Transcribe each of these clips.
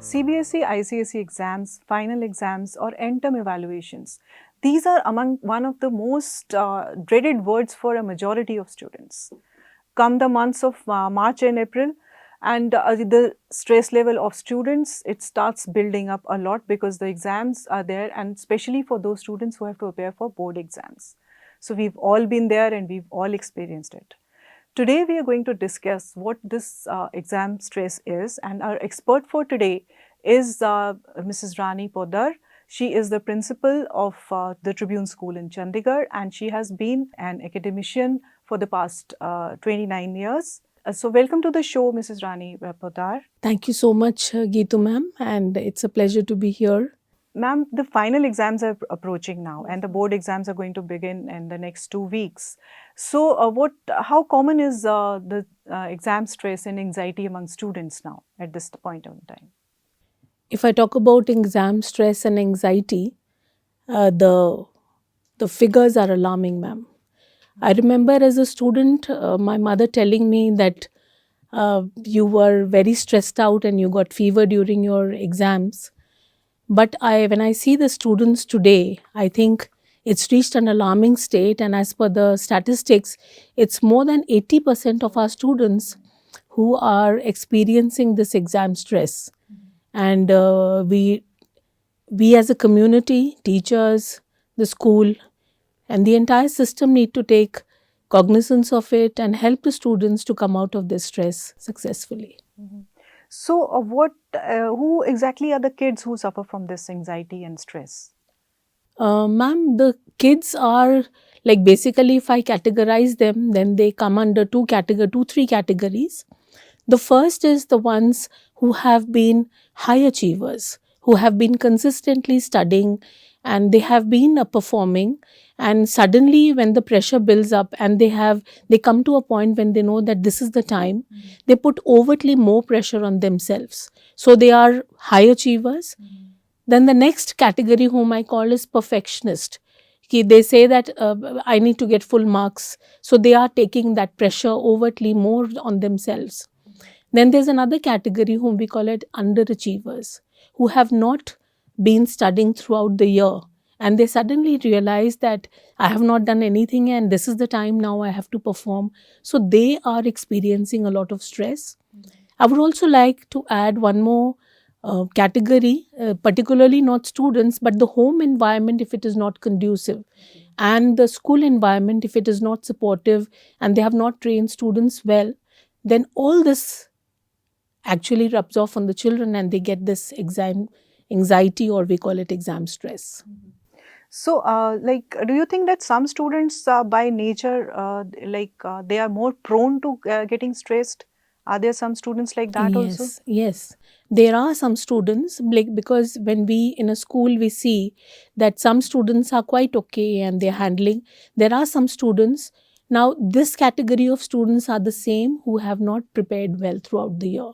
CBSE, ICSE exams, final exams, or end-term evaluations. These are among one of the most dreaded words for a majority of students. Come the months of March and April, and the stress level of students, it starts building up a lot because the exams are there, and especially for those students who have to prepare for board exams. So we've all been there and we've all experienced it. Today we are going to discuss what this exam stress is, and our expert for today is Mrs. Rani Poddar. She is the principal of the Tribune School in Chandigarh, and she has been an academician for the past 29 years. So welcome to the show, Mrs. Rani Poddar. Thank you so much, Geetu ma'am, and it's a pleasure to be here. Ma'am, the final exams are approaching now, and the board exams are going to begin in the next 2 weeks. So, how common is the exam stress and anxiety among students now at this point in time? If I talk about exam stress and anxiety, the figures are alarming, ma'am. I remember as a student, my mother telling me that you were very stressed out and you got fever during your exams. But when I see the students today, I think it's reached an alarming state. And as per the statistics, it's more than 80% of our students who are experiencing this exam stress. And we as a community, teachers, the school, and the entire system need to take cognizance of it and help the students to come out of this stress successfully. Mm-hmm. So, who exactly are the kids who suffer from this anxiety and stress? Ma'am, the kids are like, basically, if I categorize them, then they come under three categories. The first is the ones who have been high achievers, who have been consistently studying and they have been performing, and suddenly when the pressure builds up and they come to a point when they know that this is the time, they put overtly more pressure on themselves. So they are high achievers. Then the next category whom I call is perfectionist. They say that I need to get full marks. So they are taking that pressure overtly more on themselves. Then there's another category whom we call it underachievers, who have not been studying throughout the year. And they suddenly realize that I have not done anything and this is the time now I have to perform. So they are experiencing a lot of stress. I would also like to add one more category, particularly not students, but the home environment if it is not conducive, and the school environment if it is not supportive and they have not trained students well, then all this actually rubs off on the children and they get this exam anxiety, or we call it exam stress. So, do you think that some students by nature, they are more prone to getting stressed? Are there some students like that also? Yes. There are some students, like, because when we in a school we see that some students are quite okay and they're handling. There are some students. Now, this category of students are the same who have not prepared well throughout the year.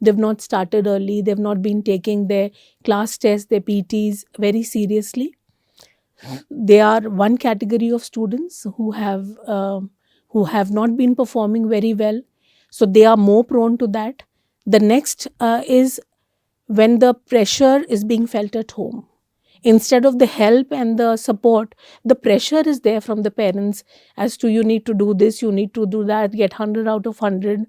They've not started early. They've not been taking their class tests, their PTs very seriously. They are one category of students who have not been performing very well. So they are more prone to that. The next is when the pressure is being felt at home. Instead of the help and the support, the pressure is there from the parents as to you need to do this, you need to do that, get 100 out of 100.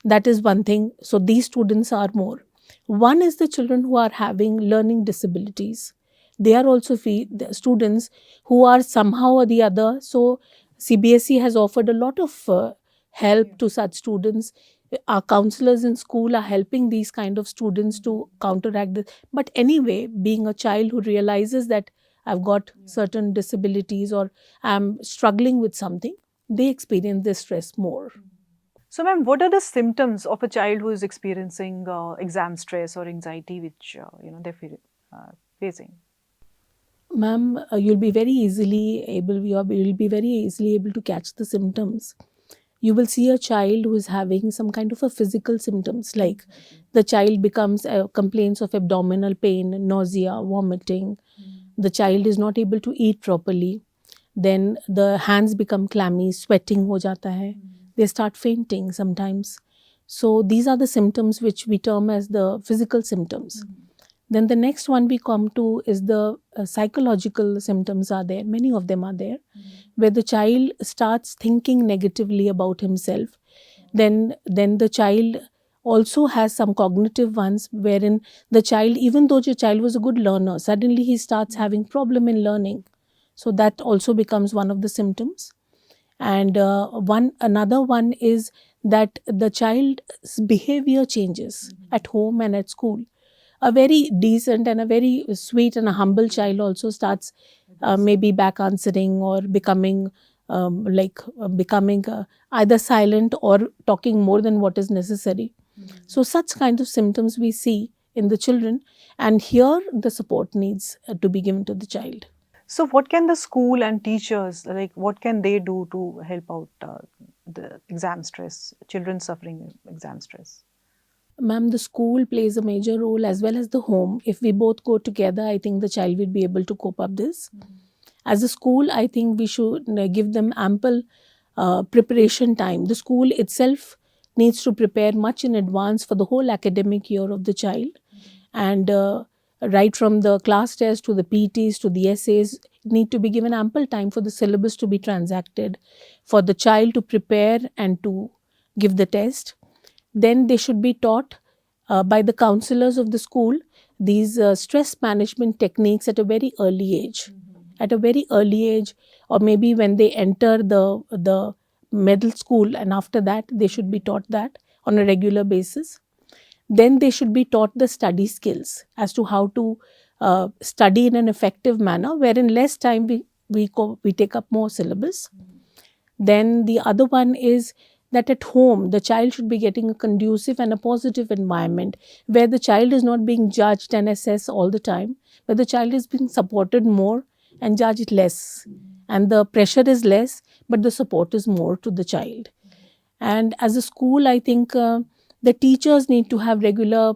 That is one thing. So these students are more. One is the children who are having learning disabilities. They are also the students who are somehow or the other. So CBSE has offered a lot of help to such students. Our counselors in school are helping these kind of students to counteract this. But anyway, being a child who realizes that I've got certain disabilities or I'm struggling with something, they experience this stress more. So, ma'am, what are the symptoms of a child who is experiencing exam stress or anxiety, which they're facing? Ma'am, you'll be very easily able to catch the symptoms. You will see a child who is having some kind of a physical symptoms, like the child becomes complaints of abdominal pain, nausea, vomiting. The child is not able to eat properly. Then the hands become clammy, sweating ho jata hai. They start fainting sometimes. So these are the symptoms which we term as the physical symptoms. Then the next one we come to is the psychological symptoms are there. Many of them are there, where the child starts thinking negatively about himself. Then the child also has some cognitive ones, wherein the child, even though the child was a good learner, suddenly he starts having problem in learning. So that also becomes one of the symptoms. And another one is that the child's behavior changes at home and at school. A very decent and a very sweet and a humble child also starts maybe back answering or becoming becoming either silent or talking more than what is necessary. So such kind of symptoms we see in the children, and here the support needs to be given to the child. So what can the school and teachers, like what can they do to help out the exam stress, children suffering exam stress? Ma'am, the school plays a major role as well as the home. If we both go together, I think the child will be able to cope up this. As a school, I think we should give them ample preparation time. The school itself needs to prepare much in advance for the whole academic year of the child. And right from the class test to the PTs to the essays, need to be given ample time for the syllabus to be transacted, for the child to prepare and to give the test. Then they should be taught by the counselors of the school these stress management techniques at a very early age. At a very early age, or maybe when they enter the middle school, and after that they should be taught that on a regular basis. Then they should be taught the study skills as to how to study in an effective manner, where in less time we take up more syllabus. Then the other one is that at home, the child should be getting a conducive and a positive environment where the child is not being judged and assessed all the time, where the child is being supported more and judged less. And the pressure is less, but the support is more to the child. And as a school, I think the teachers need to have regular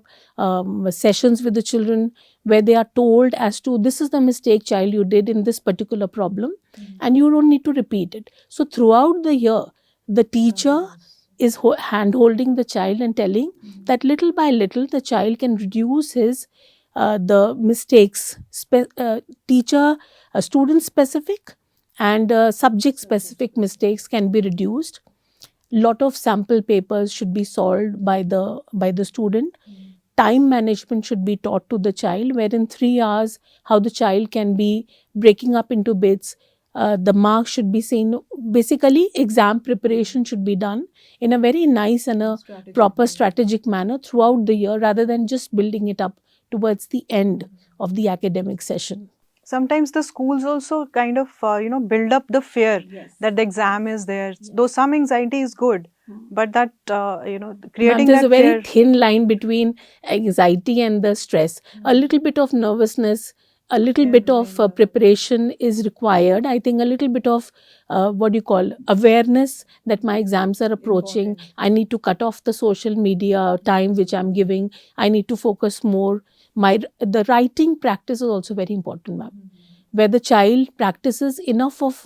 sessions with the children where they are told as to this is the mistake child you did in this particular problem, and you don't need to repeat it. So throughout the year, the teacher is hand holding the child and telling that little by little the child can reduce his the mistakes, teacher student specific and subject specific mistakes can be reduced. Lot of sample papers should be solved by the student. Time management should be taught to the child, where in 3 hours how the child can be breaking up into bits. The marks should be seen. Basically, exam preparation should be done in a very nice and a proper strategic manner throughout the year, rather than just building it up towards the end of the academic session. Sometimes the schools also kind of build up the fear that the exam is there. Though some anxiety is good, but that creating There's that a very fear. thin line between anxiety and the stress. A little bit of nervousness, a little bit of preparation is required. I think a little bit of awareness that my exams are approaching. I need to cut off the social media time which I'm giving. I need to focus more. The writing practice is also very important, ma'am. Where the child practices enough of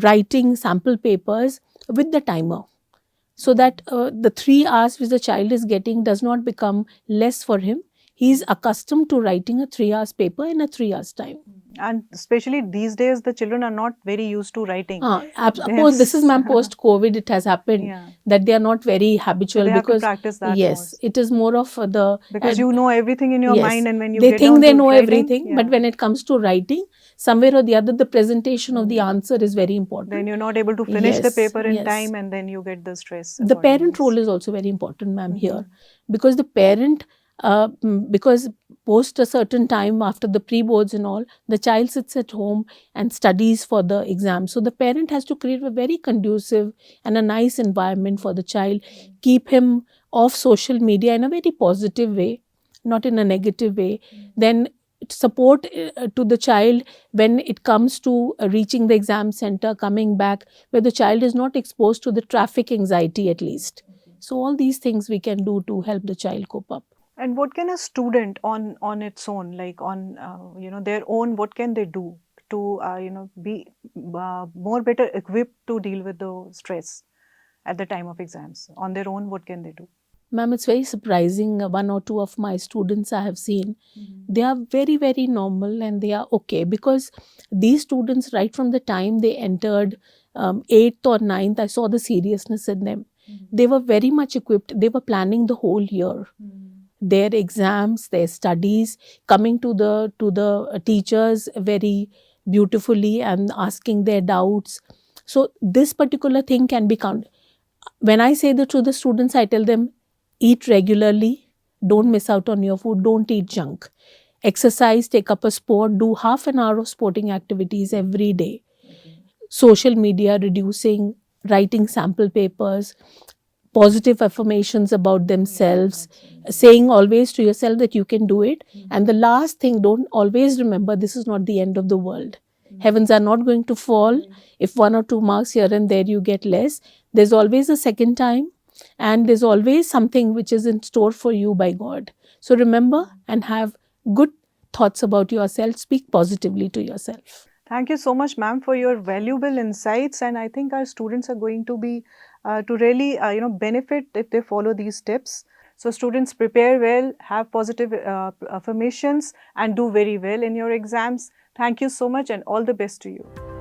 writing sample papers with the timer, so that the 3 hours which the child is getting does not become less for him. He is accustomed to writing a 3 hours paper in a 3 hours time. And especially these days, the children are not very used to writing. Of course, this is, ma'am, post-COVID, it has happened that they are not very habitual, So they because have to practice that yes, it is more of because you know everything in your mind, and when you they get think down they to know writing, everything, but when it comes to writing, somewhere or the other, the presentation of the answer is very important. then you're not able to finish the paper in time, and then you get the stress. The parent role is also very important, ma'am, here, because the parent, because post a certain time after the pre-boards and all, the child sits at home and studies for the exam. So the parent has to create a very conducive and a nice environment for the child, keep him off social media in a very positive way, not in a negative way. Then support to the child when it comes to reaching the exam center, coming back, where the child is not exposed to the traffic anxiety at least. So all these things we can do to help the child cope up. And what can a student on its own, like on their own, what can they do to be more better equipped to deal with the stress? at the time of exams? On their own, what can they do? Ma'am, it's very surprising. One or two of my students I have seen, they are very, very normal and they are okay, because these students, right from the time they entered 8th or 9th, I saw the seriousness in them. They were very much equipped. They were planning the whole year. Their exams, their studies, coming to the teachers very beautifully and asking their doubts. So this particular thing can be counted. When I say that to the students, I tell them, eat regularly, don't miss out on your food, don't eat junk. Exercise, take up a sport, do half an hour of sporting activities every day. Social media reducing, writing sample papers, positive affirmations about themselves, saying always to yourself that you can do it. And the last thing, don't always remember, this is not the end of the world. Heavens are not going to fall. If 1 or 2 marks here and there you get less, there's always a second time, and there's always something which is in store for you by God. So remember and have good thoughts about yourself. Speak positively to yourself. Thank you so much, ma'am, for your valuable insights. And I think our students are going to be to really benefit if they follow these tips. So students, prepare well, have positive affirmations, and do very well in your exams. Thank you so much, and all the best to you.